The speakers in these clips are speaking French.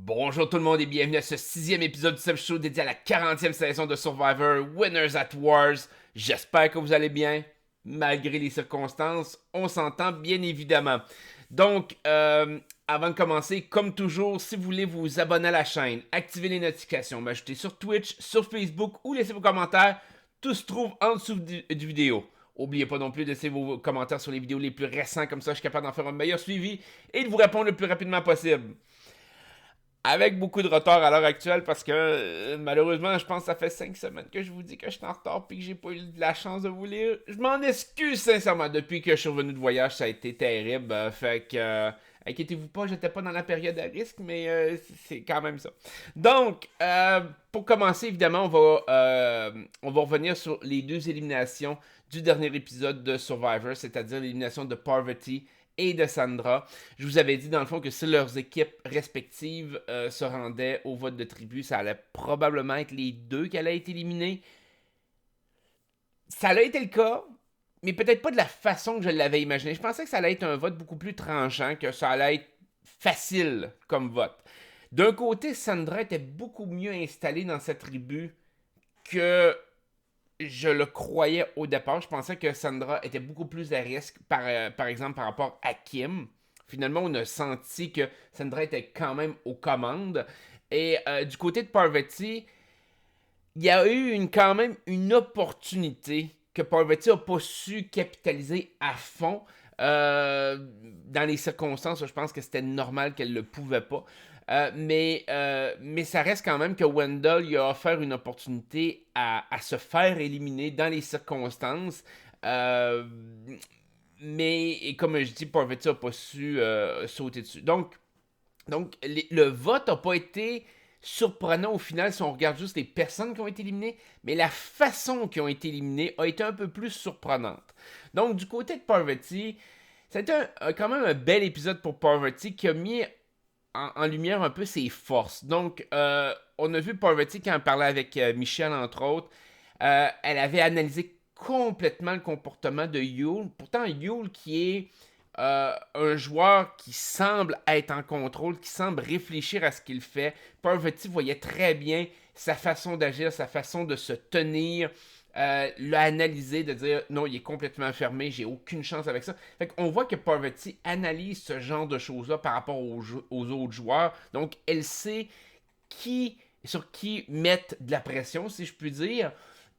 Bonjour tout le monde et bienvenue à ce 6e épisode du Sub Show dédié à la 40e saison de Survivor Winners at Wars. J'espère que vous allez bien, malgré les circonstances, on s'entend bien évidemment. Donc, avant de commencer, comme toujours, si vous voulez vous abonner à la chaîne, activer les notifications, m'ajouter sur Twitch, sur Facebook ou laisser vos commentaires, tout se trouve en dessous du vidéo. N'oubliez pas non plus de laisser vos commentaires sur les vidéos les plus récents, comme ça je suis capable d'en faire un meilleur suivi et de vous répondre le plus rapidement possible. Avec beaucoup de retard à l'heure actuelle parce que malheureusement, je pense que ça fait 5 semaines que je vous dis que je suis en retard et que j'ai pas eu la chance de vous lire. Je m'en excuse sincèrement. Depuis que je suis revenu de voyage, ça a été terrible. Fait que inquiétez-vous pas, j'étais pas dans la période à risque, mais c'est quand même ça. Donc, pour commencer, évidemment, on va revenir sur les deux éliminations du dernier épisode de Survivor, c'est-à-dire l'élimination de Parvati et de Sandra. Je vous avais dit dans le fond que si leurs équipes respectives se rendaient au vote de tribu, ça allait probablement être les deux qui allaient être éliminés. Ça a été le cas, mais peut-être pas de la façon que je l'avais imaginé. Je pensais que ça allait être un vote beaucoup plus tranchant, que ça allait être facile comme vote. D'un côté, Sandra était beaucoup mieux installée dans cette tribu que je le croyais au départ. Je pensais que Sandra était beaucoup plus à risque, par exemple, par rapport à Kim. Finalement, on a senti que Sandra était quand même aux commandes. Et du côté de Parvati, il y a eu quand même une opportunité que Parvati n'a pas su capitaliser à fond. Dans les circonstances, je pense que c'était normal qu'elle ne le pouvait pas. Mais ça reste quand même que Wendell lui a offert une opportunité à se faire éliminer dans les circonstances. Mais comme je dis, Parvati n'a pas su sauter dessus. Donc le vote n'a pas été surprenant au final si on regarde juste les personnes qui ont été éliminées, mais la façon qui ont été éliminées a été un peu plus surprenante. Donc du côté de Parvati, c'était quand même un bel épisode pour Parvati qui a mis en lumière un peu ses forces. Donc, on a vu Parvati quand elle parlait avec Michel, entre autres. Elle avait analysé complètement le comportement de Yule. Pourtant, Yule qui est un joueur qui semble être en contrôle, qui semble réfléchir à ce qu'il fait. Parvati voyait très bien sa façon d'agir, sa façon de se tenir. L'a analysé, de dire non, il est complètement fermé, j'ai aucune chance avec ça. Fait qu'on voit que Parvati analyse ce genre de choses-là par rapport aux autres joueurs. Donc, elle sait sur qui mettre de la pression, si je puis dire.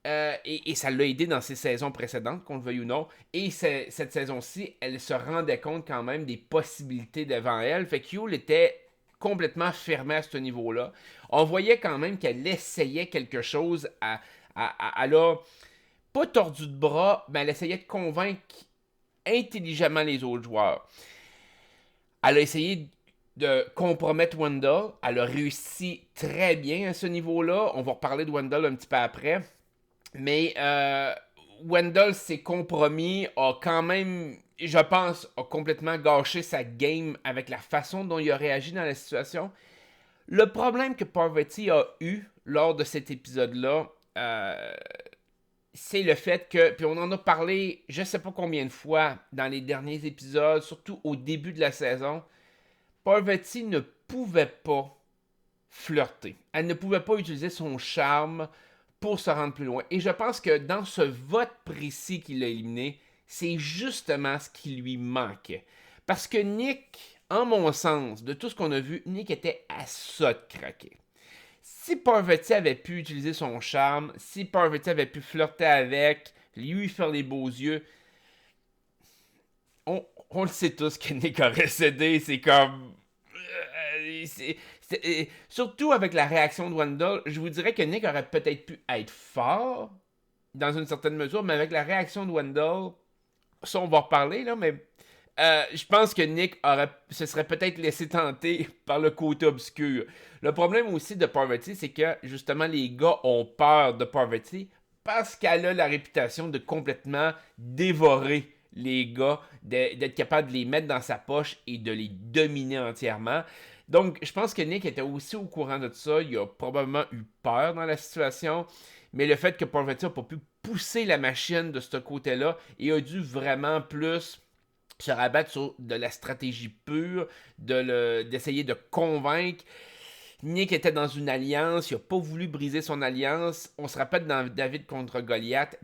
Et ça l'a aidé dans ses saisons précédentes, qu'on le veuille ou non. Et cette saison-ci, elle se rendait compte quand même des possibilités devant elle. Fait que Yule était complètement fermée à ce niveau-là. On voyait quand même qu'elle essayait quelque chose elle a pas tordu de bras, mais elle essayait de convaincre intelligemment les autres joueurs. Elle a essayé de compromettre Wendell. Elle a réussi très bien à ce niveau-là. On va reparler de Wendell un petit peu après. Mais Wendell s'est compromis, a quand même, je pense, a complètement gâché sa game avec la façon dont il a réagi dans la situation. Le problème que Parvati a eu lors de cet épisode-là, c'est le fait que, puis on en a parlé je sais pas combien de fois dans les derniers épisodes, surtout au début de la saison, Parvati ne pouvait pas flirter. Elle ne pouvait pas utiliser son charme pour se rendre plus loin. Et je pense que dans ce vote précis qu'il a éliminé, c'est justement ce qui lui manquait. Parce que Nick, en mon sens, de tout ce qu'on a vu, Nick était à ça de craquer. Si Parvati avait pu utiliser son charme, si Parvati avait pu flirter avec, lui faire les beaux yeux, on le sait tous que Nick aurait cédé. C'est comme. Surtout avec la réaction de Wendell, je vous dirais que Nick aurait peut-être pu être fort dans une certaine mesure, mais avec la réaction de Wendell, ça on va reparler là, mais je pense que Nick se serait peut-être laissé tenter par le côté obscur. Le problème aussi de Parvati, c'est que justement les gars ont peur de Parvati parce qu'elle a la réputation de complètement dévorer les gars, d'être capable de les mettre dans sa poche et de les dominer entièrement. Donc, je pense que Nick était aussi au courant de ça. Il a probablement eu peur dans la situation. Mais le fait que Parvati n'a pas pu pousser la machine de ce côté-là et a dû vraiment plus se rabattre sur de la stratégie pure, d'essayer de convaincre. Nick était dans une alliance, il n'a pas voulu briser son alliance. On se rappelle dans David contre Goliath,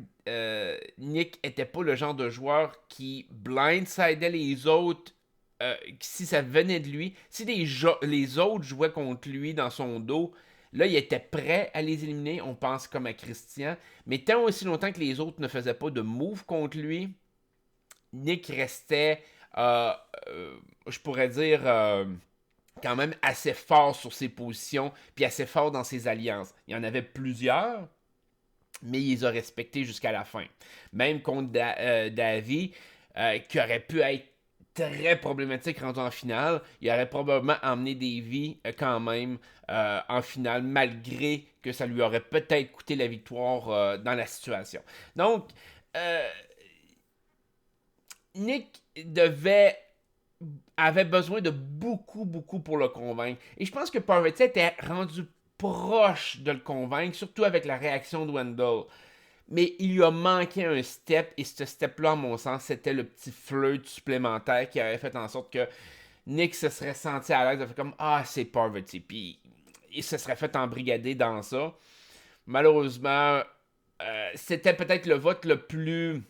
Nick était pas le genre de joueur qui blindsidait les autres si ça venait de lui. Si les autres jouaient contre lui dans son dos, là, il était prêt à les éliminer. On pense comme à Christian. Mais tant aussi longtemps que les autres ne faisaient pas de move contre lui, Nick restait, je pourrais dire, quand même assez fort sur ses positions, puis assez fort dans ses alliances. Il y en avait plusieurs, mais il les a respectés jusqu'à la fin. Même contre Davy, qui aurait pu être très problématique rendu en finale, il aurait probablement emmené Davy quand même en finale, malgré que ça lui aurait peut-être coûté la victoire dans la situation. Donc, Nick avait besoin de beaucoup, beaucoup pour le convaincre. Et je pense que Parvati était rendu proche de le convaincre, surtout avec la réaction de Wendell. Mais il lui a manqué un step, et ce step-là, à mon sens, c'était le petit flirt supplémentaire qui avait fait en sorte que Nick se serait senti à l'aise, de faire comme ah, c'est Parvati. Puis il se serait fait embrigader dans ça. Malheureusement, c'était peut-être le vote le plus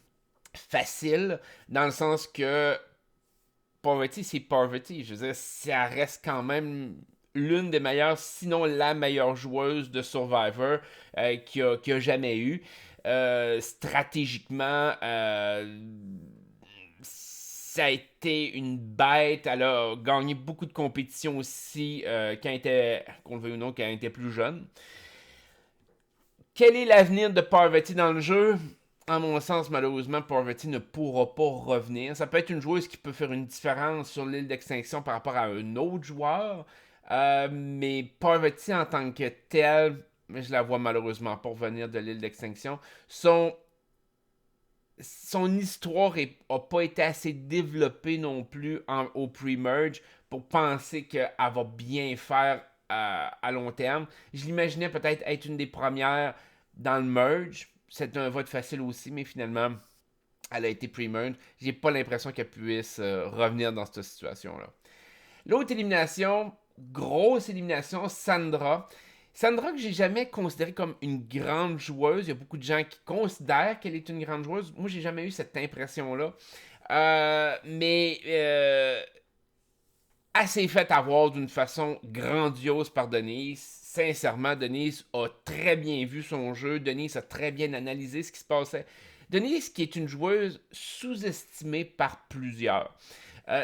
facile, dans le sens que Parvati, c'est Parvati. Je veux dire, ça reste quand même l'une des meilleures, sinon la meilleure joueuse de Survivor qu'il y a jamais eu. Stratégiquement, ça a été une bête. Elle a gagné beaucoup de compétitions aussi quand elle était, qu'on le veuille ou non, quand elle était plus jeune. Quel est l'avenir de Parvati dans le jeu? À mon sens, malheureusement, Parvati ne pourra pas revenir. Ça peut être une joueuse qui peut faire une différence sur l'île d'extinction par rapport à un autre joueur. Mais Parvati en tant que telle, je la vois malheureusement pas revenir de l'île d'extinction. Son histoire n'a pas été assez développée non plus au pre-merge pour penser qu'elle va bien faire à long terme. Je l'imaginais peut-être être une des premières dans le merge. C'est un vote facile aussi, mais finalement, elle a été pre-merge. J'ai pas l'impression qu'elle puisse revenir dans cette situation-là. L'autre élimination, grosse élimination, Sandra. Sandra que j'ai jamais considérée comme une grande joueuse. Il y a beaucoup de gens qui considèrent qu'elle est une grande joueuse. Moi, j'ai jamais eu cette impression-là. Mais elle s'est fait avoir d'une façon grandiose par Denise. Sincèrement, Denise a très bien vu son jeu. Denise a très bien analysé ce qui se passait. Denise qui est une joueuse sous-estimée par plusieurs.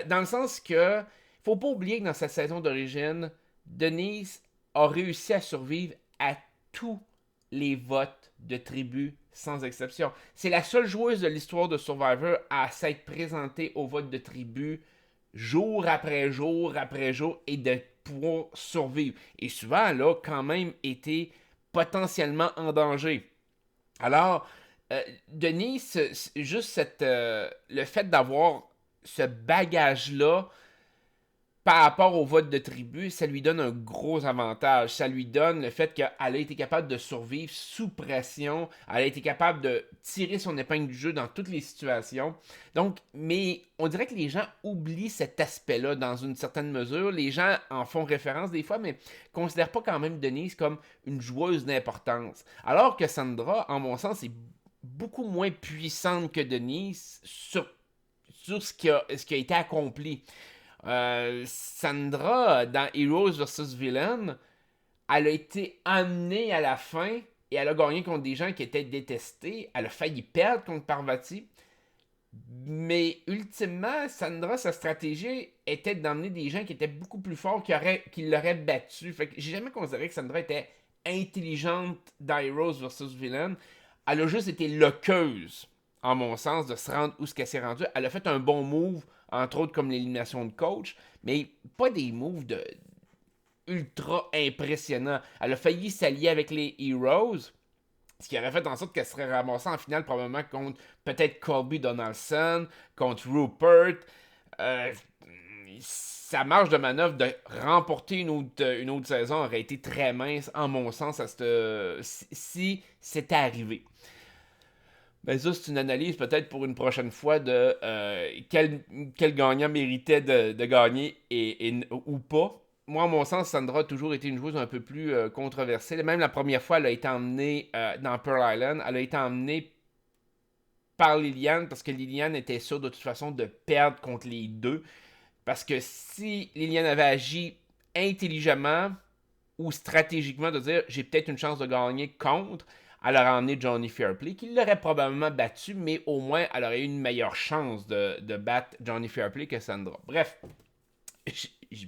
Dans le sens que, faut pas oublier que dans sa saison d'origine, Denise a réussi à survivre à tous les votes de tribu sans exception. C'est la seule joueuse de l'histoire de Survivor à s'être présentée au vote de tribu jour après jour après jour et de pouvoir survivre. Et souvent, elle a quand même été potentiellement en danger. Alors, Denise, juste le fait d'avoir ce bagage-là par rapport au vote de tribu, ça lui donne un gros avantage. Ça lui donne le fait qu'elle a été capable de survivre sous pression. Elle a été capable de tirer son épingle du jeu dans toutes les situations. Donc, mais on dirait que les gens oublient cet aspect-là dans une certaine mesure. Les gens en font référence des fois, mais ne considèrent pas quand même Denise comme une joueuse d'importance. Alors que Sandra, en mon sens, est beaucoup moins puissante que Denise sur ce qui a été accompli. Sandra, dans Heroes vs Villain, elle a été amenée à la fin et elle a gagné contre des gens qui étaient détestés. Elle a failli perdre contre Parvati. Mais ultimement, Sandra, sa stratégie était d'emmener des gens qui étaient beaucoup plus forts, qui l'auraient battu. Fait que j'ai jamais considéré que Sandra était intelligente dans Heroes vs Villain. Elle a juste été loqueuse, en mon sens, de se rendre où ce qu'elle s'est rendue. Elle a fait un bon move, entre autres comme l'élimination de coach, mais pas des moves de ultra impressionnants. Elle a failli s'allier avec les Heroes, ce qui aurait fait en sorte qu'elle serait ramassée en finale probablement contre peut-être Colby Donaldson, contre Rupert. Sa marge de manœuvre de remporter une autre saison aurait été très mince, en mon sens, si c'était arrivé. Ben ça, c'est une analyse peut-être pour une prochaine fois de quel gagnant méritait de gagner ou pas. moi, à mon sens, Sandra a toujours été une joueuse un peu plus controversée. Même la première fois, elle a été emmenée dans Pearl Island. Elle a été emmenée par Liliane parce que Liliane était sûre de toute façon de perdre contre les deux. Parce que si Liliane avait agi intelligemment ou stratégiquement, de dire j'ai peut-être une chance de gagner contre, elle aurait emmené Johnny Fairplay, qui l'aurait probablement battu, mais au moins elle aurait eu une meilleure chance de battre Johnny Fairplay que Sandra. Bref, je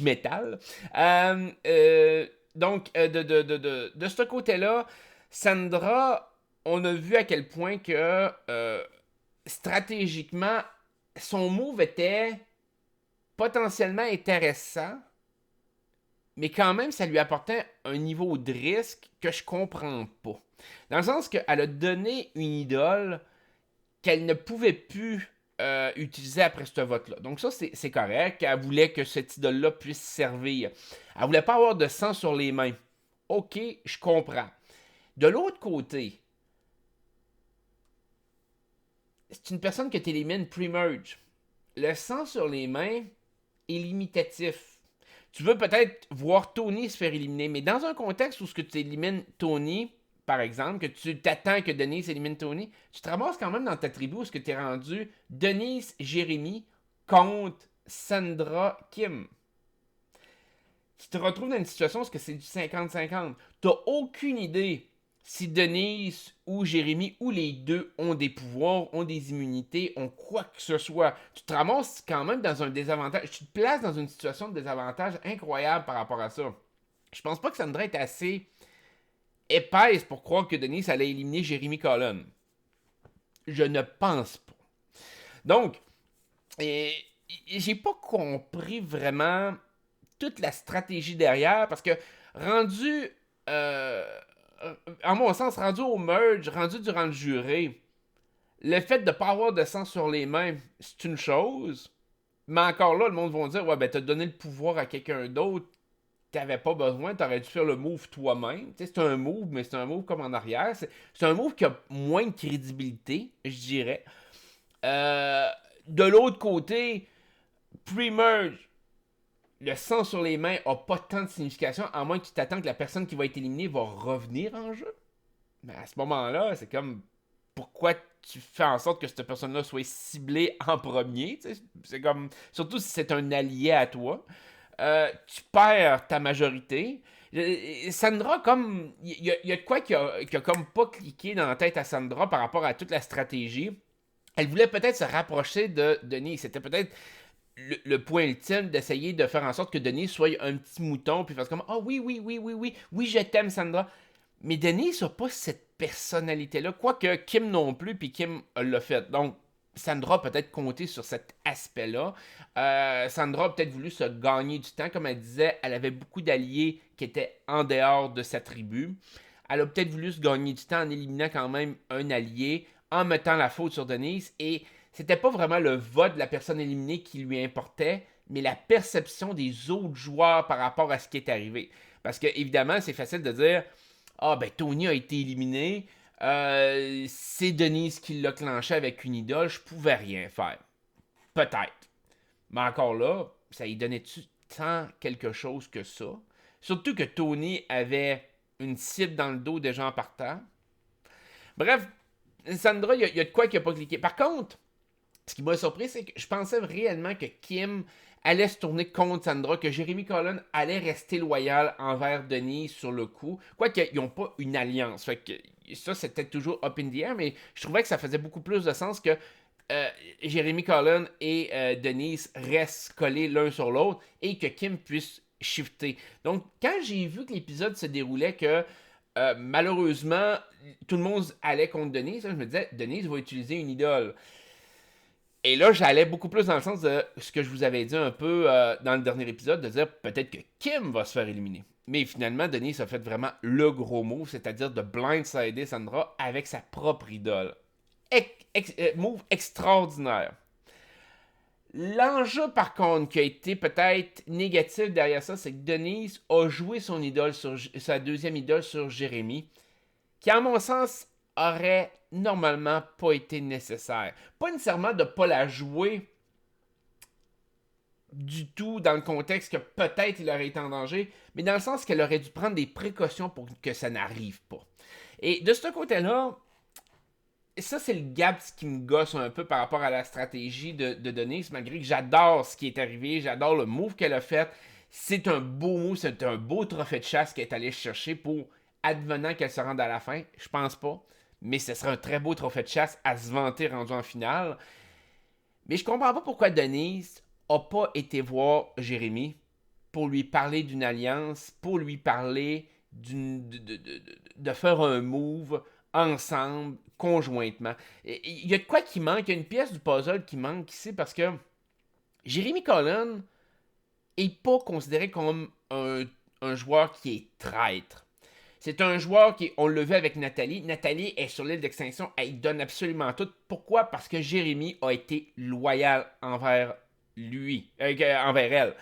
m'étale. Donc, de ce côté-là, Sandra, on a vu à quel point que stratégiquement, son move était potentiellement intéressant, mais quand même, ça lui apportait un niveau de risque que je comprends pas. Dans le sens qu'elle a donné une idole qu'elle ne pouvait plus utiliser après ce vote-là. Donc ça, c'est correct. Elle voulait que cette idole-là puisse servir. Elle voulait pas avoir de sang sur les mains. Ok, je comprends. De l'autre côté, c'est une personne que tu élimines pre-merge. Le sang sur les mains est limitatif. Tu veux peut-être voir Tony se faire éliminer, mais dans un contexte où ce que tu élimines Tony, par exemple, que tu t'attends que Denise élimine Tony, tu te ramasses quand même dans ta tribu où ce que tu es rendu Denise, Jérémy contre Sandra, Kim. Tu te retrouves dans une situation où c'est du 50-50. Tu n'as aucune idée si Denise ou Jérémy ou les deux ont des pouvoirs, ont des immunités, ont quoi que ce soit. Tu te ramasses quand même dans un désavantage. Tu te places dans une situation de désavantage incroyable par rapport à ça. Je pense pas que Sandra est assez épaisse pour croire que Denise allait éliminer Jérémy Collin. Je ne pense pas. Donc, j'ai pas compris vraiment toute la stratégie derrière parce que rendu en mon sens, rendu au merge, rendu durant le juré, le fait de ne pas avoir de sang sur les mains, c'est une chose. Mais encore là, le monde va dire, ouais, ben, t'as donné le pouvoir à quelqu'un d'autre, t'avais pas besoin, t'aurais dû faire le move toi-même. Tu sais, c'est un move, mais c'est un move comme en arrière. C'est un move qui a moins de crédibilité, je dirais. Euh, de l'autre côté, pre-merge, le sang sur les mains a pas tant de signification, à moins que tu t'attends que la personne qui va être éliminée va revenir en jeu. Mais à ce moment-là, c'est comme pourquoi tu fais en sorte que cette personne-là soit ciblée en premier. C'est comme, surtout si c'est un allié à toi. Tu perds ta majorité. Sandra, comme. Il y a de quoi qui a comme pas cliqué dans la tête à Sandra par rapport à toute la stratégie. Elle voulait peut-être se rapprocher de Denis. C'était peut-être le point ultime d'essayer de faire en sorte que Denis soit un petit mouton puis fasse comme ah oui, oui, oui, oui, oui, oui, je t'aime, Sandra. Mais Denis n'a pas cette personnalité-là, quoique Kim non plus, puis Kim l'a fait. Donc, Sandra a peut-être compté sur cet aspect-là. Sandra a peut-être voulu se gagner du temps. Comme elle disait, elle avait beaucoup d'alliés qui étaient en dehors de sa tribu. Elle a peut-être voulu se gagner du temps en éliminant quand même un allié, en mettant la faute sur Denise. Et c'était pas vraiment le vote de la personne éliminée qui lui importait, mais la perception des autres joueurs par rapport à ce qui est arrivé. Parce que, évidemment, c'est facile de dire ah, ben Tony a été éliminé. C'est Denise qui l'a clenché avec une idole. Je pouvais rien faire. Peut-être. Mais encore là, ça lui donnait-tu tant quelque chose que ça? Surtout que Tony avait une cible dans le dos déjà en partant. Bref, Sandra, il y a de quoi qui n'a pas cliqué. Par contre, ce qui m'a surpris, c'est que je pensais réellement que Kim allait se tourner contre Sandra, que Jérémy Collin allait rester loyal envers Denis sur le coup. Quoique, ils n'ont pas une alliance. Fait que ça, c'était toujours up in the air, mais je trouvais que ça faisait beaucoup plus de sens que Jérémy Collin et Denise restent collés l'un sur l'autre et que Kim puisse shifter. Donc, quand j'ai vu que l'épisode se déroulait, que malheureusement, tout le monde allait contre Denise, je me disais, Denise va utiliser une idole. Et là, j'allais beaucoup plus dans le sens de ce que je vous avais dit un peu dans le dernier épisode, de dire peut-être que Kim va se faire éliminer. Mais finalement, Denis a fait vraiment le gros move, c'est-à-dire de blindsider Sandra avec sa propre idole. Move extraordinaire. L'enjeu, par contre, qui a été peut-être négatif derrière ça, c'est que Denise a joué son idole sur sa deuxième idole sur Jérémy, qui, à mon sens, aurait normalement pas été nécessaire. Pas nécessairement de ne pas la jouer du tout dans le contexte que peut-être il aurait été en danger, mais dans le sens qu'elle aurait dû prendre des précautions pour que ça n'arrive pas. Et de ce côté-là, ça, c'est le gap qui me gosse un peu par rapport à la stratégie de Denise, malgré que j'adore ce qui est arrivé, j'adore le move qu'elle a fait. C'est un beau move, c'est un beau trophée de chasse qu'elle est allée chercher pour, advenant qu'elle se rende à la fin. Je pense pas. Mais ce serait un très beau trophée de chasse à se vanter rendu en finale. Mais je comprends pas pourquoi Denise a pas été voir Jérémy pour lui parler d'une alliance, pour lui parler de faire un move ensemble, conjointement. Il y a de quoi qui manque, il y a une pièce du puzzle qui manque ici parce que Jérémy Collin est pas considéré comme un joueur qui est traître. C'est un joueur qui, on l'a vu avec Nathalie. Nathalie est sur l'île d'extinction, elle donne absolument tout. Pourquoi? Parce que Jérémy a été loyal envers lui, envers elle.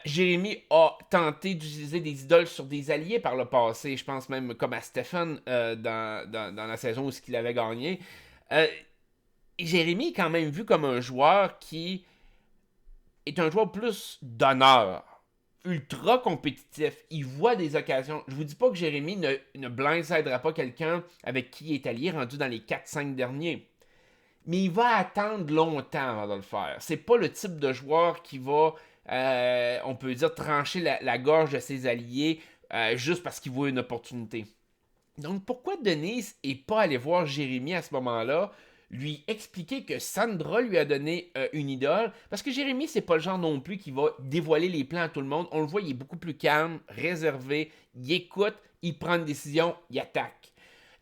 Jérémy a tenté d'utiliser des idoles sur des alliés par le passé. Je pense même comme à Stephen dans la saison où il avait gagné. Jérémy est quand même vu comme un joueur qui est un joueur plus d'honneur, ultra compétitif. Il voit des occasions. Je vous dis pas que Jérémy ne blindsidera pas quelqu'un avec qui il est allié rendu dans les 4-5 derniers. Mais il va attendre longtemps avant de le faire. C'est pas le type de joueur qui va, on peut dire, trancher la gorge de ses alliés juste parce qu'il voit une opportunité. Donc pourquoi Denise n'est pas allé voir Jérémy à ce moment-là, lui expliquer que Sandra lui a donné une idole, parce que Jérémy, c'est pas le genre non plus qui va dévoiler les plans à tout le monde. On le voit, il est beaucoup plus calme, réservé, il écoute, il prend une décision, il attaque.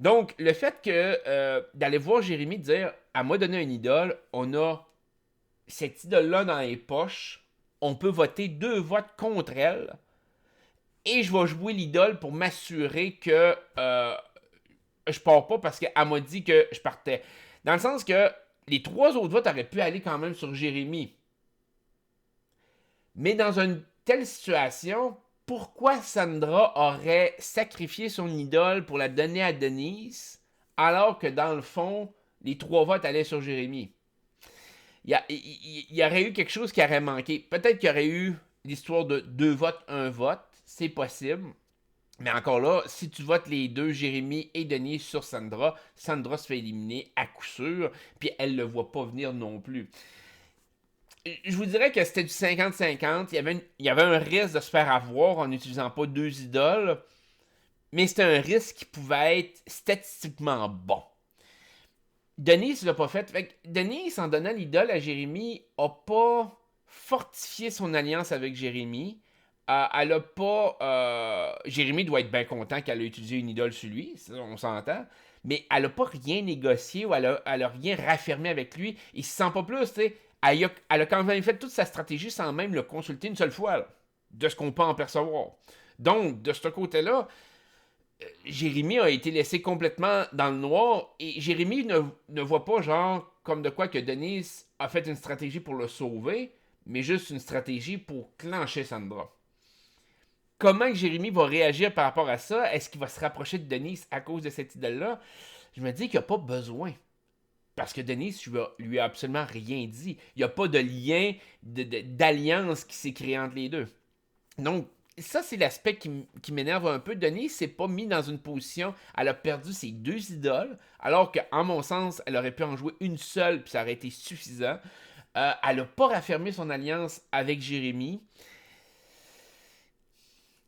Donc, le fait que d'aller voir Jérémy dire « Elle m'a donné une idole, on a cette idole-là dans les poches, on peut voter 2 votes contre elle, et je vais jouer l'idole pour m'assurer que je pars pas parce qu'elle m'a dit que je partais. » Dans le sens que les 3 autres votes auraient pu aller quand même sur Jérémy. Mais dans une telle situation, pourquoi Sandra aurait sacrifié son idole pour la donner à Denise, alors que dans le fond, les 3 votes allaient sur Jérémy? Il y aurait eu quelque chose qui aurait manqué. Peut-être qu'il y aurait eu l'histoire de 2 votes, 1 vote. C'est possible. Mais encore là, si tu votes les deux, Jérémy et Denise, sur Sandra, Sandra se fait éliminer à coup sûr, puis elle ne le voit pas venir non plus. Je vous dirais que c'était du 50-50. Il y avait un risque de se faire avoir en n'utilisant pas 2 idoles, mais c'était un risque qui pouvait être statistiquement bon. Denise ne l'a pas fait. Denise, en donnant l'idole à Jérémy, n'a pas fortifié son alliance avec Jérémy. Elle a pas. Jérémy doit être bien content qu'elle ait utilisé une idole sur lui, on s'entend. Mais elle n'a pas rien négocié ou elle a rien raffermé avec lui. Il se sent pas plus, tu sais. Elle a quand même fait toute sa stratégie sans même le consulter une seule fois, là, de ce qu'on peut en percevoir. Donc, de ce côté-là, Jérémy a été laissé complètement dans le noir et Jérémy ne voit pas, genre, comme de quoi que Denise a fait une stratégie pour le sauver, mais juste une stratégie pour clencher Sandra. Comment Jérémy va réagir par rapport à ça? Est-ce qu'il va se rapprocher de Denise à cause de cette idole-là? Je me dis qu'il n'y a pas besoin. Parce que Denise lui a absolument rien dit. Il n'y a pas de lien, d'alliance qui s'est créé entre les deux. Donc, ça, c'est l'aspect qui m'énerve un peu. Denise s'est pas mis dans une position. Elle a perdu ses 2 idoles, alors qu'en mon sens, elle aurait pu en jouer une seule, puis ça aurait été suffisant. Elle n'a pas raffermé son alliance avec Jérémy.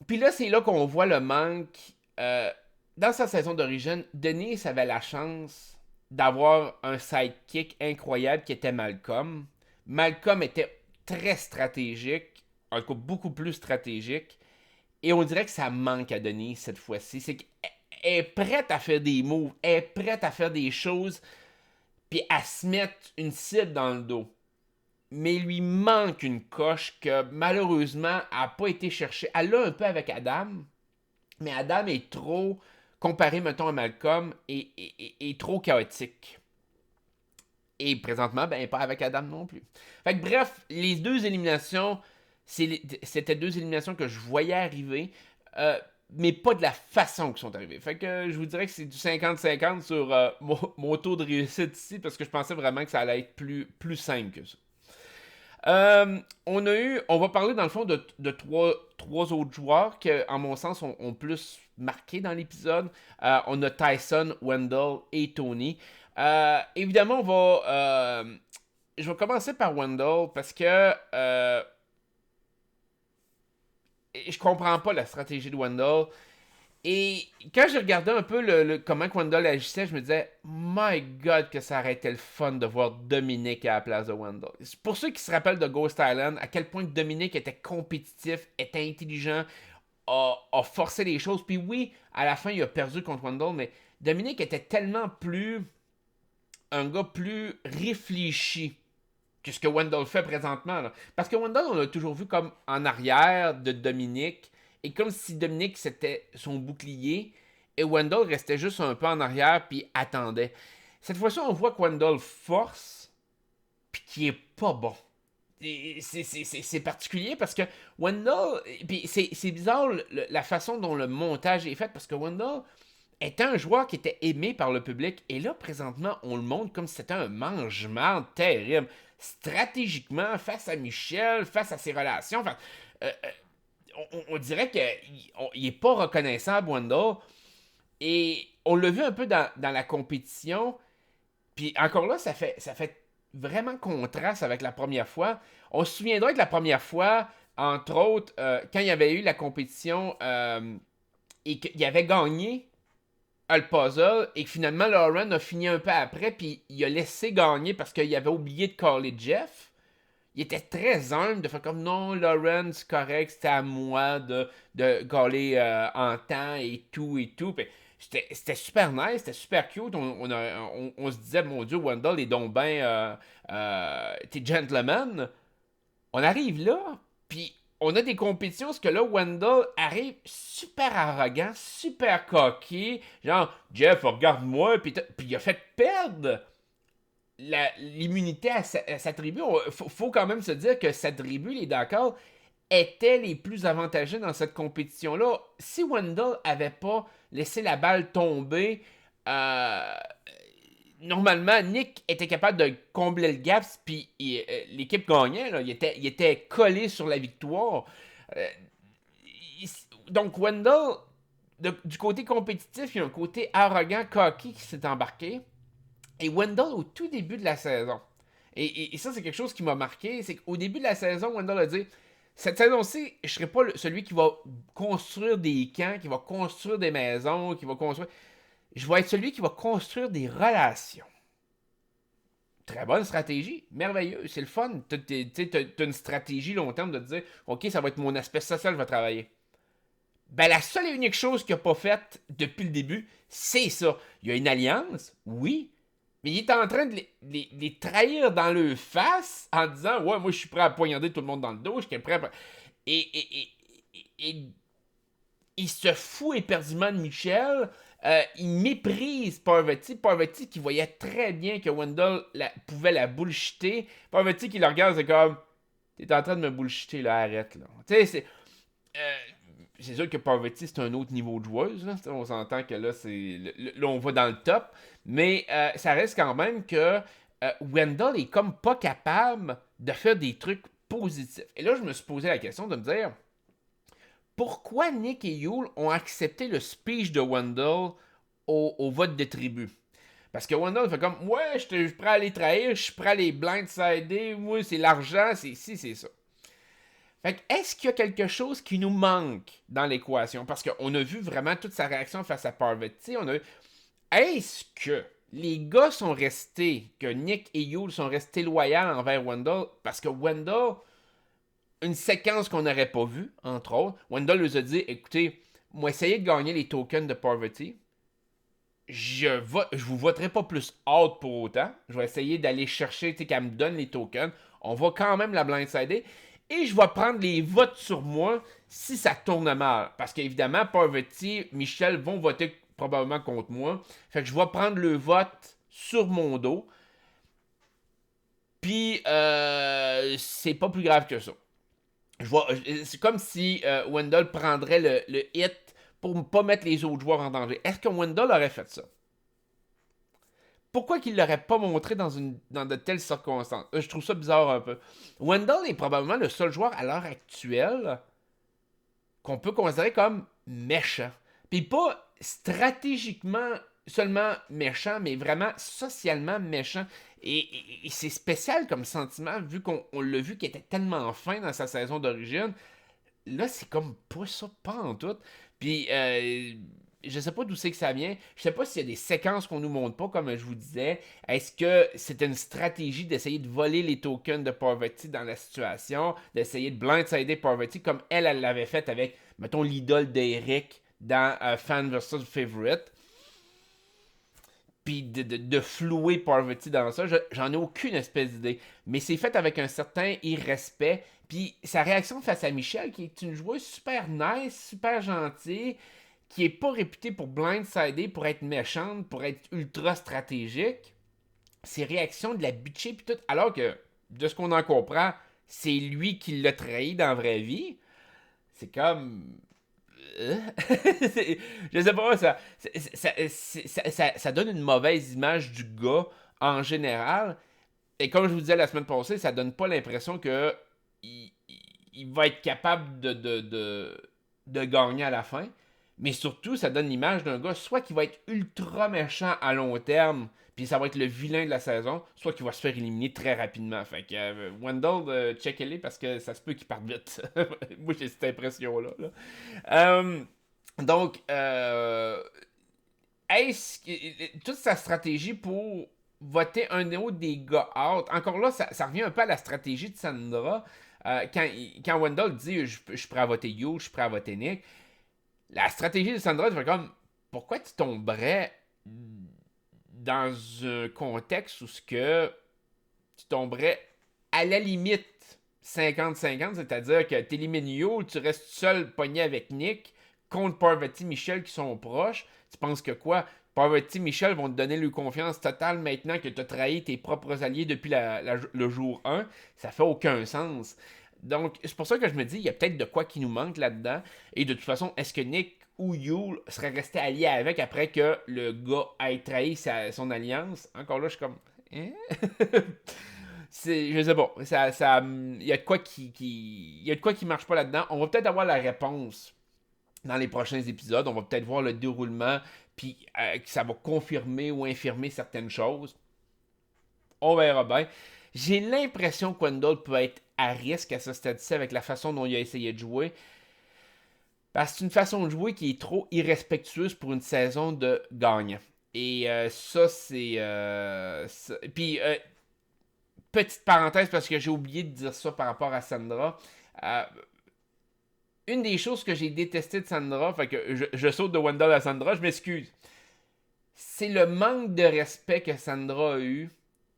Puis là, c'est là qu'on voit le manque. Dans sa saison d'origine, Denise avait la chance d'avoir un sidekick incroyable qui était Malcolm. Malcolm était très stratégique, en tout cas beaucoup plus stratégique. Et on dirait que ça manque à Denise cette fois-ci. C'est qu'elle est prête à faire des moves, elle est prête à faire des choses, puis à se mettre une cible dans le dos. Mais il lui manque une coche que malheureusement n'a pas été cherchée. Elle l'a un peu avec Adam, mais Adam est trop, comparé mettons à Malcolm, est trop chaotique. Et présentement, ben pas avec Adam non plus. Fait que bref, les 2 éliminations, c'était 2 éliminations que je voyais arriver, mais pas de la façon qu'ils sont arrivées. Fait que je vous dirais que c'est du 50-50 sur mon taux de réussite ici, parce que je pensais vraiment que ça allait être plus simple que ça. On va parler dans le fond de trois autres joueurs qui, en mon sens, ont plus marqué dans l'épisode. On a Tyson, Wendell et Tony. Évidemment, je vais commencer par Wendell parce que je comprends pas la stratégie de Wendell. Et quand j'ai regardé un peu comment Wendell agissait, je me disais, My God, que ça aurait été le fun de voir Dominic à la place de Wendell. Pour ceux qui se rappellent de Ghost Island, à quel point Dominic était compétitif, était intelligent, a forcé les choses. Puis oui, à la fin, il a perdu contre Wendell, mais Dominic était tellement plus un gars plus réfléchi que ce que Wendell fait présentement. Là. Parce que Wendell, on l'a toujours vu comme en arrière de Dominic, et comme si Dominic c'était son bouclier, et Wendell restait juste un peu en arrière puis attendait. Cette fois-ci, on voit que Wendell force, puis qu'il est pas bon. C'est particulier parce que Wendell, puis c'est bizarre la façon dont le montage est fait parce que Wendell était un joueur qui était aimé par le public et là présentement on le montre comme si c'était un mangement terrible stratégiquement face à Michel, face à ses relations. Enfin, euh, on dirait qu'il n'est pas reconnaissable Wendell et on l'a vu un peu dans la compétition. Puis encore là, ça fait vraiment contraste avec la première fois. On se souviendra que la première fois, entre autres, quand il y avait eu la compétition et qu'il avait gagné le puzzle et que finalement Lauren a fini un peu après, puis il a laissé gagner parce qu'il avait oublié de caller Jeff. Il était très humble de faire comme non, Lauren, c'est correct, c'était à moi de caller en temps et tout et tout. Puis, c'était super nice, c'était super cute. On se disait, mon Dieu, Wendell est donc ben. T'es gentleman. On arrive là, puis on a des compétitions parce que là, Wendell arrive super arrogant, super coquille. Genre, Jeff, regarde-moi, puis il a fait perdre l'immunité à sa tribu. Faut quand même se dire que sa tribu, les Dakar, étaient les plus avantagés dans cette compétition-là. Si Wendell avait pas laissé la balle tomber, normalement, Nick était capable de combler le gap, puis l'équipe gagnait. Là. Il était collé sur la victoire. Euh, donc, Wendell, du côté compétitif, il y a un côté arrogant, cocky qui s'est embarqué. Et Wendell, au tout début de la saison, et ça, c'est quelque chose qui m'a marqué, c'est qu'au début de la saison, Wendell a dit cette saison-ci, je ne serai pas celui qui va construire des camps, qui va construire des maisons, qui va construire. Je vais être celui qui va construire des relations. Très bonne stratégie, merveilleux, c'est le fun. T'as une stratégie long terme de te dire, OK, ça va être mon aspect social, je vais travailler. Ben, la seule et unique chose qu'il n'a pas faite depuis le début, c'est ça. Il y a une alliance, oui, mais il est en train de les trahir dans leur face en disant, ouais, moi je suis prêt à poignarder tout le monde dans le dos, je suis prêt à. Et il se fout éperdument de Michel. Il méprise Parvati. Parvati qui voyait très bien que Wendell pouvait la bullshiter. Parvati qui le regarde, c'est comme t'es en train de me bullshiter, là, arrête. Là. Tu sais, c'est sûr que Parvati, c'est un autre niveau de joueuse. Là. On s'entend que là, là, on va dans le top. Mais ça reste quand même que Wendell est comme pas capable de faire des trucs positifs. Et là, je me suis posé la question de me dire pourquoi Nick et Yule ont accepté le speech de Wendell au vote de tribu. Parce que Wendell fait comme ouais, je suis prêt à les trahir, je suis prêt à les blindsider, moi c'est l'argent, c'est ci, c'est ça. Fait que est-ce qu'il y a quelque chose qui nous manque dans l'équation? Parce qu'on a vu vraiment toute sa réaction face à Parvati. Est-ce que les gars sont restés, que Nick et Yule sont restés loyaux envers Wendell? Parce que Wendell, une séquence qu'on n'aurait pas vue, entre autres, Wendell nous a dit écoutez, moi, essayez de gagner les tokens de Parvati. Je vous voterai pas plus out pour autant. Je vais essayer d'aller chercher, qu'elle me donne les tokens. On va quand même la blindsider. Et je vais prendre les votes sur moi si ça tourne mal. Parce qu'évidemment, Parvati, Michel vont voter probablement contre moi. Fait que je vais prendre le vote sur mon dos. Puis, c'est pas plus grave que ça. C'est comme si Wendell prendrait le hit pour ne pas mettre les autres joueurs en danger. Est-ce que Wendell aurait fait ça? pourquoi qu'il l'aurait pas montré dans de telles circonstances? Je trouve ça bizarre un peu. Wendell est probablement le seul joueur à l'heure actuelle qu'on peut considérer comme méchant. Puis pas stratégiquement seulement méchant, mais vraiment socialement méchant. Et c'est spécial comme sentiment, vu qu'on l'a vu qu'il était tellement fin dans sa saison d'origine. Là, c'est comme pas ça, pas en tout. Puis, je sais pas d'où c'est que ça vient. Je sais pas s'il y a des séquences qu'on nous montre pas, comme je vous disais. Est-ce que c'est une stratégie d'essayer de voler les tokens de Parvati dans la situation, d'essayer de blindsider Parvati comme elle l'avait fait avec, mettons, l'idole d'Eric dans Fan vs Favorite, puis de flouer Parvati dans ça, j'en ai aucune espèce d'idée. Mais c'est fait avec un certain irrespect. Puis sa réaction face à Michelle, qui est une joueuse super nice, super gentille, qui est pas réputée pour blindsider, pour être méchante, pour être ultra stratégique, ses réactions de la bitcher puis tout, alors que, de ce qu'on en comprend, c'est lui qui l'a trahi dans la vraie vie. C'est comme... je sais pas, ça donne une mauvaise image du gars en général. Et comme je vous disais la semaine passée, ça donne pas l'impression que il va être capable de gagner à la fin. Mais surtout, ça donne l'image d'un gars soit qui va être ultra méchant à long terme, puis ça va être le vilain de la saison, soit qui va se faire éliminer très rapidement. Fait que Wendell, checkez-les parce que ça se peut qu'il parte vite. Moi, j'ai cette impression-là. Là. Donc, toute sa stratégie pour voter un autre des gars out, encore là, ça revient un peu à la stratégie de Sandra. Quand Wendell dit je suis prêt à voter You, je suis prêt à voter Nick, la stratégie de Sandra, c'est comme pourquoi tu tomberais dans un contexte où ce que tu tomberais à la limite 50-50, c'est-à-dire que tu élimines You, tu restes seul pogné avec Nick contre Parvati Michel qui sont proches. Tu penses que quoi? Parvati Michel vont te donner leur confiance totale maintenant que tu as trahi tes propres alliés depuis le jour 1. Ça fait aucun sens. Donc, c'est pour ça que je me dis, il y a peut-être de quoi qui nous manque là-dedans. Et de toute façon, est-ce que Nick ou Yule serait resté allié avec après que le gars ait trahi son alliance? Encore là, je suis comme... Hein? Je sais pas. Il y a de quoi il y a de quoi qui marche pas là-dedans. On va peut-être avoir la réponse dans les prochains épisodes. On va peut-être voir le déroulement, puis que ça va confirmer ou infirmer certaines choses. On verra bien. J'ai l'impression que Wendell peut être à risque à ce stade-ci avec la façon dont il a essayé de jouer. Parce que c'est une façon de jouer qui est trop irrespectueuse pour une saison de gagnant. Et ça, c'est... Puis, petite parenthèse, parce que j'ai oublié de dire ça par rapport à Sandra. Une des choses que j'ai détesté de Sandra, fait que je saute de Wendell à Sandra, je m'excuse. C'est le manque de respect que Sandra a eu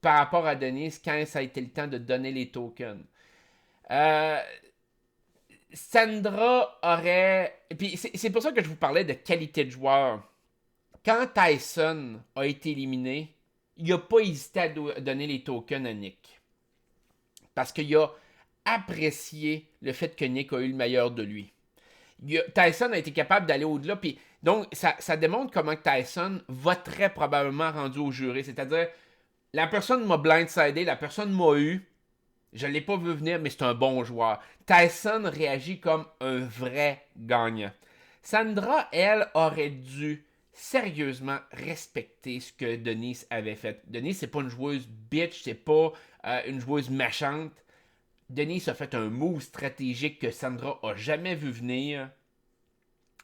par rapport à Denise quand ça a été le temps de donner les tokens. Sandra aurait... Puis c'est pour ça que je vous parlais de qualité de joueur. Quand Tyson a été éliminé, il n'a pas hésité à donner les tokens à Nick. Parce qu'il a apprécié le fait que Nick a eu le meilleur de lui. Tyson a été capable d'aller au-delà. Puis, donc, ça démontre comment Tyson voterait probablement rendu au jury. C'est-à-dire, la personne m'a blindsidé, la personne m'a eu. Je ne l'ai pas vu venir, mais c'est un bon joueur. Tyson réagit comme un vrai gagnant. Sandra, elle, aurait dû sérieusement respecter ce que Denise avait fait. Denise, c'est pas une joueuse bitch, c'est pas une joueuse méchante. Denise a fait un move stratégique que Sandra a jamais vu venir.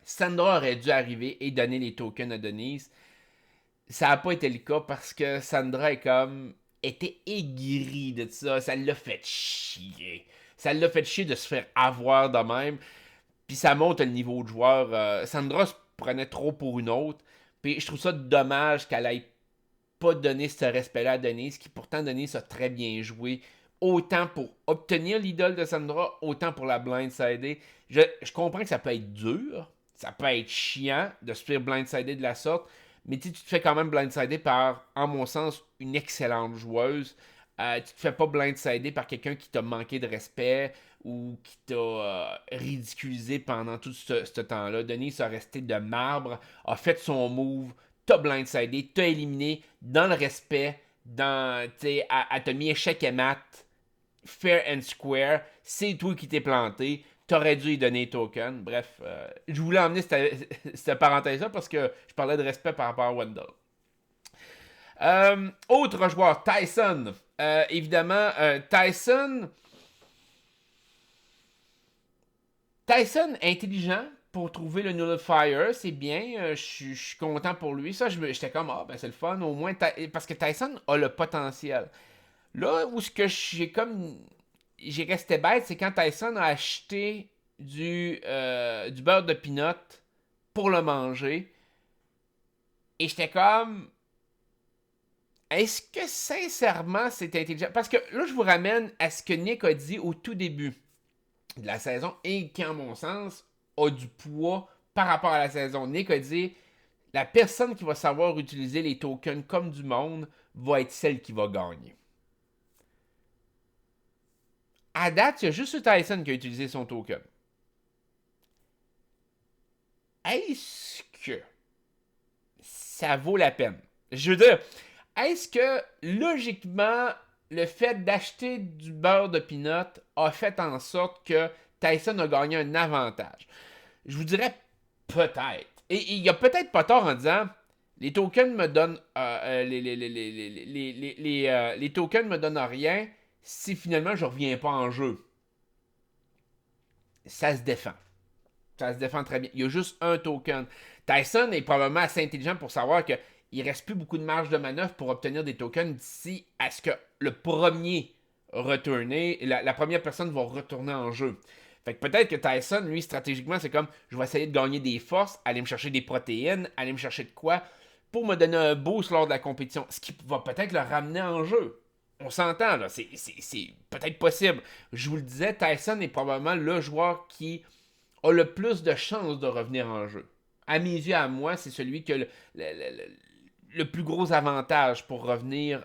Sandra aurait dû arriver et donner les tokens à Denise. Ça n'a pas été le cas parce que Sandra était aigrie de ça. Ça l'a fait chier. Ça l'a fait chier de se faire avoir de même. Puis ça monte le niveau de joueur. Sandra se prenait trop pour une autre. Puis je trouve ça dommage qu'elle ait pas donné ce respect-là à Denise, qui pourtant Denise a très bien joué. Autant pour obtenir l'idole de Sandra, autant pour la blindsider. Je comprends que ça peut être dur. Ça peut être chiant de se faire blindsider de la sorte. Mais tu te fais quand même blindsider par, en mon sens, une excellente joueuse. Tu te fais pas blindsider par quelqu'un qui t'a manqué de respect ou qui t'a ridiculisé pendant tout ce temps-là. Denise a resté de marbre, a fait son move, t'as blindsidé, t'as éliminé dans le respect, t'as mis échec et mat, fair and square, c'est toi qui t'es planté, t'aurais dû y donner token. Bref, je voulais emmener cette parenthèse-là parce que je parlais de respect par rapport à Wendell. Autre joueur, Tyson. Évidemment, Tyson intelligent pour trouver le nullifier, c'est bien. Je suis content pour lui. Ça, j'étais comme, ben c'est le fun, au moins, parce que Tyson a le potentiel. Là où ce que j'ai resté bête, c'est quand Tyson a acheté du beurre de peanut pour le manger. Et j'étais comme, est-ce que sincèrement c'est intelligent? Parce que là, je vous ramène à ce que Nick a dit au tout début de la saison et qui, en mon sens, a du poids par rapport à la saison. Nick a dit, la personne qui va savoir utiliser les tokens comme du monde va être celle qui va gagner. À date, il y a juste Tyson qui a utilisé son token. Est-ce que ça vaut la peine? Je veux dire, est-ce que logiquement, le fait d'acheter du beurre de peanut a fait en sorte que Tyson a gagné un avantage? Je vous dirais peut-être. Et il y a peut-être pas tort en disant les tokens me donnent les tokens me donnent rien si finalement je reviens pas en jeu. Ça se défend. Ça se défend très bien. Il y a juste un token. Tyson est probablement assez intelligent pour savoir qu'il ne reste plus beaucoup de marge de manœuvre pour obtenir des tokens d'ici à ce que le premier retourner, la première personne va retourner en jeu. Fait que peut-être que Tyson, lui, stratégiquement, c'est comme je vais essayer de gagner des forces, aller me chercher des protéines, aller me chercher de quoi pour me donner un boost lors de la compétition. Ce qui va peut-être le ramener en jeu. On s'entend, là. C'est peut-être possible. Je vous le disais, Tyson est probablement le joueur qui a le plus de chances de revenir en jeu. À mes yeux, à moi, c'est celui qui a le plus gros avantage pour revenir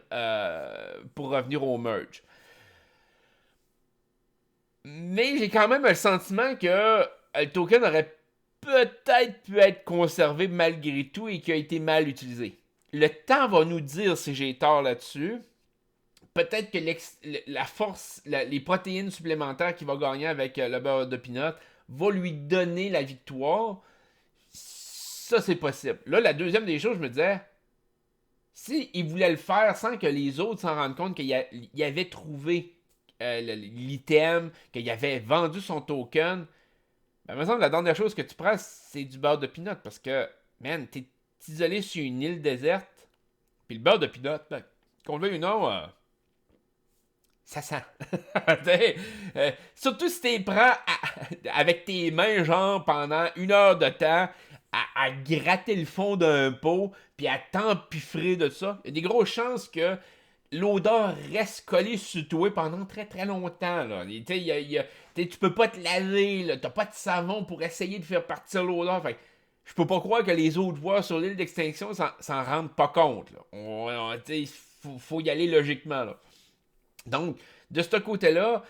au merge. Mais j'ai quand même le sentiment que le token aurait peut-être pu être conservé malgré tout et qu'il a été mal utilisé. Le temps va nous dire si j'ai tort là-dessus. Peut-être que la force, les protéines supplémentaires qu'il va gagner avec le beurre de peanut va lui donner la victoire. Ça, c'est possible. Là, la deuxième des choses, je me disais, si il voulait le faire sans que les autres s'en rendent compte qu'il avait trouvé l'item, qu'il avait vendu son token, ben, me semble la dernière chose que tu prends, c'est du beurre de peanut. Parce que, man, t'es isolé sur une île déserte, puis le beurre de peanut, ben, qu'on le veuille ou non, ça sent. Surtout si tu prends avec tes mains, genre, pendant 1 heure de temps, à gratter le fond d'un pot, puis à t'empiffrer de ça. Il y a des grosses chances que l'odeur reste collée sur toi pendant très très longtemps. Là. Tu peux pas te laver, là. T'as pas de savon pour essayer de faire partir l'odeur. Fait, je peux pas croire que les autres joueurs sur l'île d'extinction s'en rendent pas compte. Il faut y aller logiquement. Là. Donc, de ce côté-là,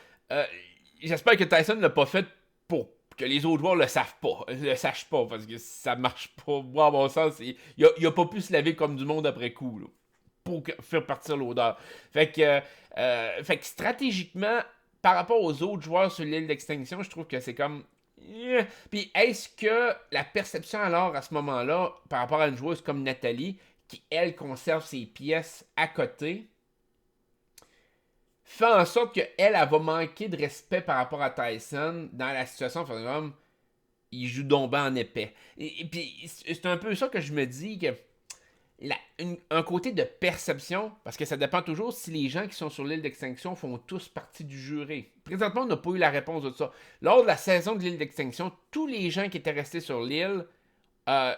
j'espère que Tyson ne l'a pas fait pour que les autres joueurs le sachent pas, parce que ça marche pas. Moi, à mon sens, il a pas pu se laver comme du monde après coup, là, pour faire partir l'odeur. Fait que stratégiquement, par rapport aux autres joueurs sur l'île d'extinction, je trouve que c'est comme... Puis est-ce que la perception alors, à ce moment-là, par rapport à une joueuse comme Nathalie, qui, elle, conserve ses pièces à côté, fait en sorte qu'elle va manquer de respect par rapport à Tyson dans la situation, comme il joue donc bien en épais. Et puis, c'est un peu ça que je me dis, que un côté de perception, parce que ça dépend toujours si les gens qui sont sur l'île d'extinction font tous partie du jury. Présentement, on n'a pas eu la réponse de ça. Lors de la saison de l'île d'extinction, tous les gens qui étaient restés sur l'île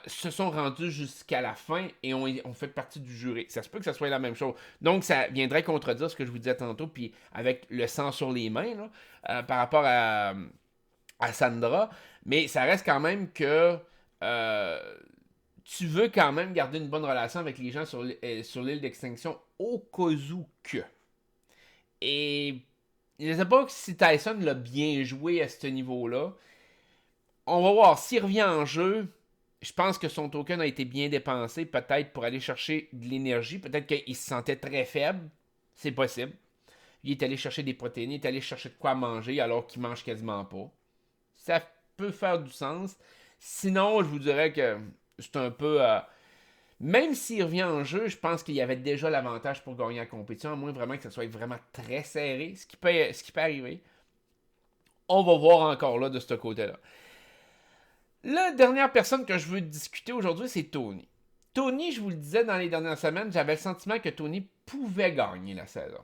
se sont rendus jusqu'à la fin et ont fait partie du jury. Ça se peut que ça soit la même chose. Donc, ça viendrait contredire ce que je vous disais tantôt, puis avec le sang sur les mains, là, par rapport à Sandra. Mais ça reste quand même que tu veux quand même garder une bonne relation avec les gens sur l'île d'extinction au cas où que. Et je ne sais pas si Tyson l'a bien joué à ce niveau-là. On va voir s'il revient en jeu. Je pense que son token a été bien dépensé, peut-être pour aller chercher de l'énergie. Peut-être qu'il se sentait très faible. C'est possible. Il est allé chercher des protéines, il est allé chercher de quoi manger alors qu'il mange quasiment pas. Ça peut faire du sens. Sinon, je vous dirais que c'est un peu... même s'il revient en jeu, je pense qu'il y avait déjà l'avantage pour gagner la compétition, à moins vraiment que ça soit vraiment très serré, ce qui peut arriver. On va voir encore là de ce côté-là. La dernière personne que je veux discuter aujourd'hui, c'est Tony. Tony, je vous le disais dans les dernières semaines, j'avais le sentiment que Tony pouvait gagner la saison.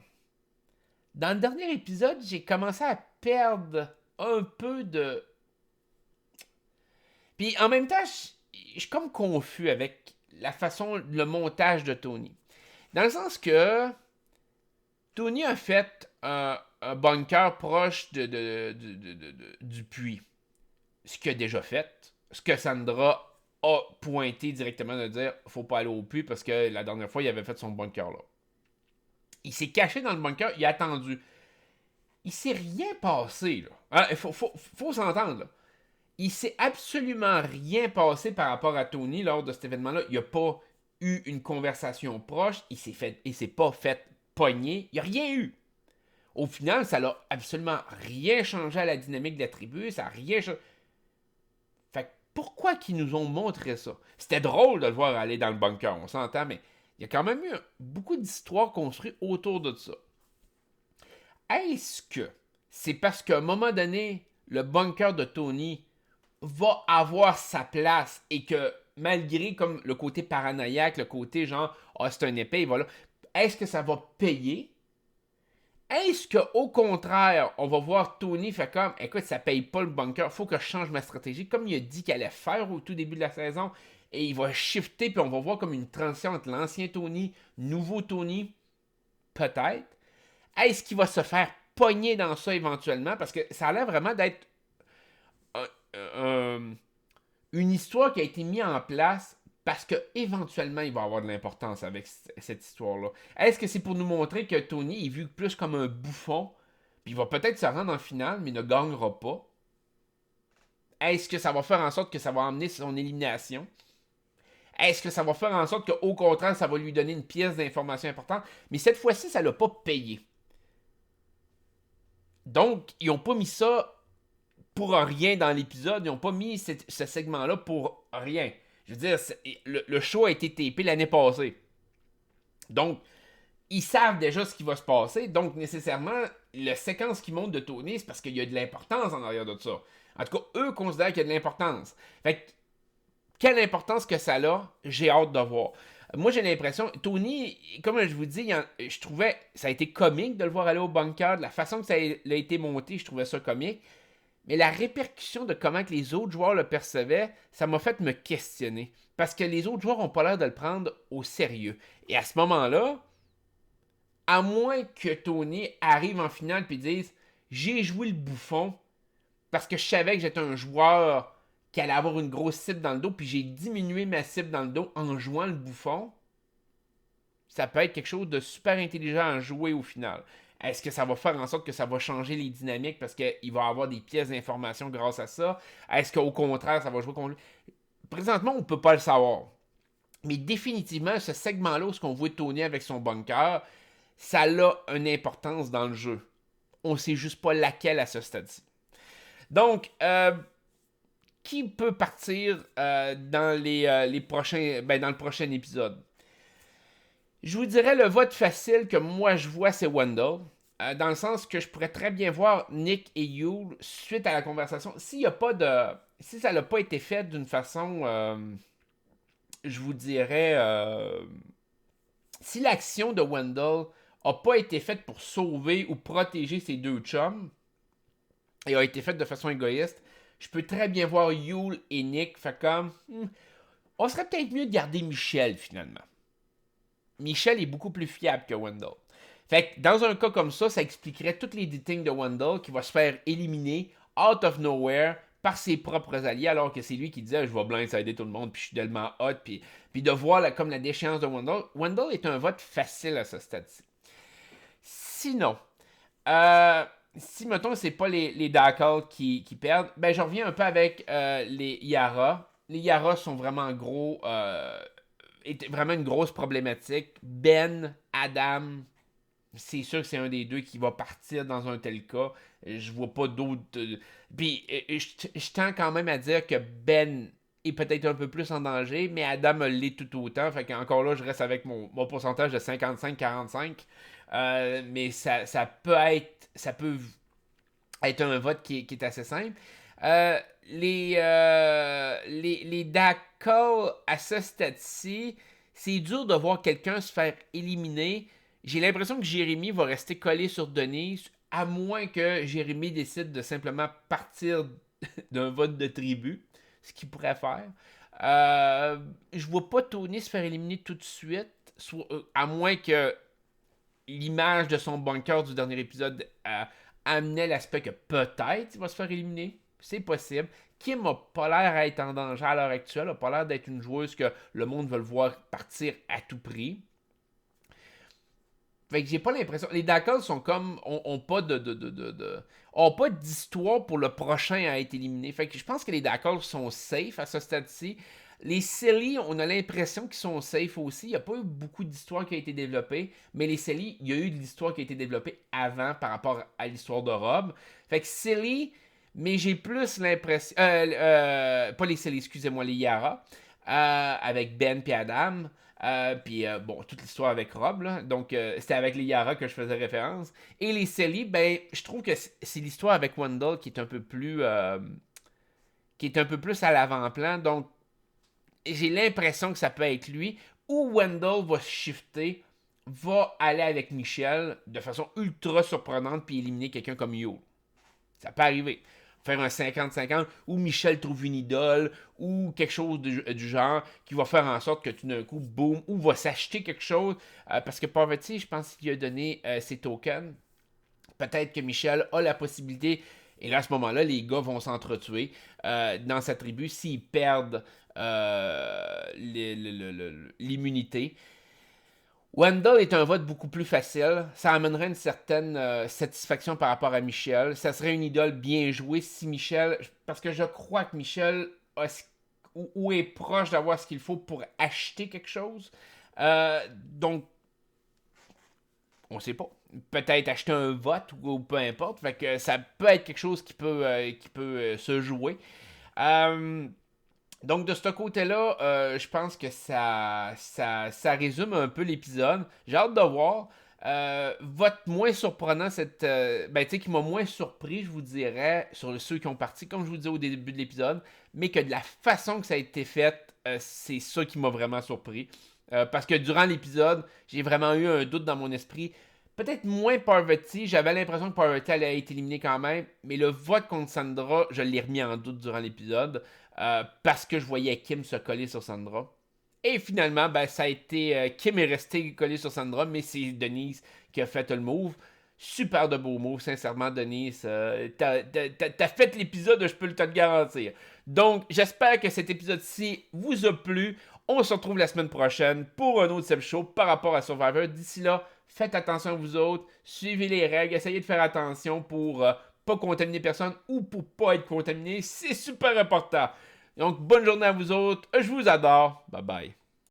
Dans le dernier épisode, j'ai commencé à perdre un peu de... Puis en même temps, je suis comme confus avec la façon, le montage de Tony. Dans le sens que Tony a fait un bunker proche du puits. Ce qu'il a déjà fait. Ce que Sandra a pointé directement de dire faut pas aller au puits parce que la dernière fois, il avait fait son bunker là. Il s'est caché dans le bunker, il a attendu. Il s'est rien passé là. Il faut s'entendre là. Il s'est absolument rien passé par rapport à Tony lors de cet événement-là. Il n'a pas eu une conversation proche. Il s'est pas fait pogner. Il n'y a rien eu. Au final, ça n'a absolument rien changé à la dynamique de la tribu. Ça n'a rien changé. Fait que pourquoi qu'ils nous ont montré ça? C'était drôle de le voir aller dans le bunker, on s'entend, mais il y a quand même eu beaucoup d'histoires construites autour de ça. Est-ce que c'est parce qu'à un moment donné, le bunker de Tony va avoir sa place et que malgré comme le côté paranoïaque, le côté genre c'est un épée, voilà, est-ce que ça va payer? Est-ce qu'au contraire, on va voir Tony faire comme écoute, ça paye pas le bunker, faut que je change ma stratégie, comme il a dit qu'il allait faire au tout début de la saison, et il va shifter, puis on va voir comme une transition entre l'ancien Tony, nouveau Tony, peut-être. Est-ce qu'il va se faire pogner dans ça éventuellement? Parce que ça a l'air vraiment d'être un, une histoire qui a été mise en place parce que éventuellement il va avoir de l'importance avec cette histoire-là. Est-ce que c'est pour nous montrer que Tony est vu plus comme un bouffon, puis il va peut-être se rendre en finale, mais ne gagnera pas? Est-ce que ça va faire en sorte que ça va emmener son élimination? Est-ce que ça va faire en sorte qu'au contraire, ça va lui donner une pièce d'information importante? Mais cette fois-ci, ça ne l'a pas payé. Donc, ils n'ont pas mis ça pour rien dans l'épisode. Ils n'ont pas mis ce segment-là pour rien. Je veux dire, le show a été tapé l'année passée. Donc, ils savent déjà ce qui va se passer. Donc, nécessairement, la séquence qui monte de Tony, c'est parce qu'il y a de l'importance en arrière de ça. En tout cas, eux considèrent qu'il y a de l'importance. Fait que, quelle importance que ça a, j'ai hâte de voir. Moi, j'ai l'impression, Tony, comme je vous dis, je trouvais, ça a été comique de le voir aller au bunker, de la façon que ça a été monté, je trouvais ça comique. Mais la répercussion de comment que les autres joueurs le percevaient, ça m'a fait me questionner. Parce que les autres joueurs n'ont pas l'air de le prendre au sérieux. Et à ce moment-là, à moins que Tony arrive en finale et dise « J'ai joué le bouffon parce que je savais que j'étais un joueur qui allait avoir une grosse cible dans le dos, puis j'ai diminué ma cible dans le dos en jouant le bouffon », ça peut être quelque chose de super intelligent à jouer au final. Est-ce que ça va faire en sorte que ça va changer les dynamiques parce qu'il va avoir des pièces d'information grâce à ça? Est-ce qu'au contraire, ça va jouer contre lui? Présentement, on ne peut pas le savoir. Mais définitivement, ce segment-là où on voit Tony avec son bunker, ça a une importance dans le jeu. On ne sait juste pas laquelle à ce stade-ci. Donc, qui peut partir dans les prochains, dans le prochain épisode? Je vous dirais le vote facile que moi je vois, c'est Wendell. Dans le sens que je pourrais très bien voir Nick et Yule suite à la conversation. S'il y a pas de. Si ça n'a pas été fait d'une façon. Je vous dirais. Si l'action de Wendell n'a pas été faite pour sauver ou protéger ses deux chums, et a été faite de façon égoïste, je peux très bien voir Yule et Nick faire comme. On serait peut-être mieux de garder Michel finalement. Michel est beaucoup plus fiable que Wendell. Fait que dans un cas comme ça, ça expliquerait tous les editing de Wendell qui va se faire éliminer out of nowhere par ses propres alliés, alors que c'est lui qui disait je vais blindsider tout le monde, puis je suis tellement hot, puis de voir comme la déchéance de Wendell. Wendell est un vote facile à ce stade-ci. Sinon, si mettons c'est pas les Dark qui perdent, ben je reviens un peu avec les Yara. les Yara sont vraiment gros. Est vraiment une grosse problématique. Ben, Adam, c'est sûr que c'est un des deux qui va partir dans un tel cas. Je vois pas d'autres. Puis, je tends quand même à dire que Ben est peut-être un peu plus en danger, mais Adam l'est tout autant. Fait qu'encore là, je reste avec mon pourcentage de 55-45. Mais ça peut être un vote qui est assez simple. Euh, les Dakar à ce stade-ci, c'est dur de voir quelqu'un se faire éliminer. J'ai l'impression que Jérémy va rester collé sur Denise, à moins que Jérémy décide de simplement partir d'un vote de tribu, ce qu'il pourrait faire. Je vois pas Tony se faire éliminer tout de suite, à moins que l'image de son bunker du dernier épisode amenait l'aspect que peut-être il va se faire éliminer. C'est possible. Kim a pas l'air à être en danger à l'heure actuelle, a pas l'air d'être une joueuse que le monde veut le voir partir à tout prix. Fait que j'ai pas l'impression. Les Dackles sont comme. Ont pas ont pas d'histoire pour le prochain à être éliminé. Fait que je pense que les Dackles sont safe à ce stade-ci. Les Silly, on a l'impression qu'ils sont safe aussi. Il n'y a pas eu beaucoup d'histoire qui a été développée. Mais les Silly, il y a eu de l'histoire qui a été développée avant par rapport à l'histoire de Rob. Fait que Silly, mais j'ai plus l'impression. Pas les Silly, excusez-moi, les Yara. Avec Ben et Adam. Puis bon, toute l'histoire avec Rob, là. Donc, c'était avec les Yara que je faisais référence. Et les Selly, ben, je trouve que c'est l'histoire avec Wendell qui est un peu plus. Qui est un peu plus à l'avant-plan. Donc, j'ai l'impression que ça peut être lui. Ou Wendell va shifter, va aller avec Michel de façon ultra surprenante, puis éliminer quelqu'un comme Yo. Ça peut arriver. Faire un 50-50 où Michel trouve une idole ou quelque chose du genre qui va faire en sorte que tout d'un coup, boum, ou va s'acheter quelque chose. Parce que Parvati, je pense qu'il a donné ses tokens. Peut-être que Michel a la possibilité. Et là, à ce moment-là, les gars vont s'entretuer dans sa tribu s'ils perdent l'immunité. Wendell est un vote beaucoup plus facile. Ça amènerait une certaine satisfaction par rapport à Michel. Ça serait une idole bien jouée si Michel. Parce que je crois que Michel ou est proche d'avoir ce qu'il faut pour acheter quelque chose. Donc, on sait pas. Peut-être acheter un vote ou peu importe. Fait que ça peut être quelque chose qui peut se jouer. Donc, de ce côté-là, je pense que ça résume un peu l'épisode. J'ai hâte de voir. Vote moins surprenant, qui m'a moins surpris, je vous dirais, sur ceux qui ont parti, comme je vous disais au début de l'épisode, mais que de la façon que ça a été fait, c'est ça qui m'a vraiment surpris. Parce que durant l'épisode, j'ai vraiment eu un doute dans mon esprit. Peut-être moins Parvati, j'avais l'impression que Parvati allait être éliminée quand même, mais le vote contre Sandra, je l'ai remis en doute durant l'épisode. Parce que je voyais Kim se coller sur Sandra. Et finalement, ben, ça a été. Kim est resté collé sur Sandra, mais c'est Denise qui a fait le move. Super de beau move, sincèrement, Denise. T'as fait l'épisode, je peux te le garantir. Donc, j'espère que cet épisode-ci vous a plu. On se retrouve la semaine prochaine pour un autre Seb Show par rapport à Survivor. D'ici là, faites attention à vous autres, suivez les règles, essayez de faire attention pour pas contaminer personne ou pour pas être contaminé. C'est super important. Donc, bonne journée à vous autres. Je vous adore. Bye bye.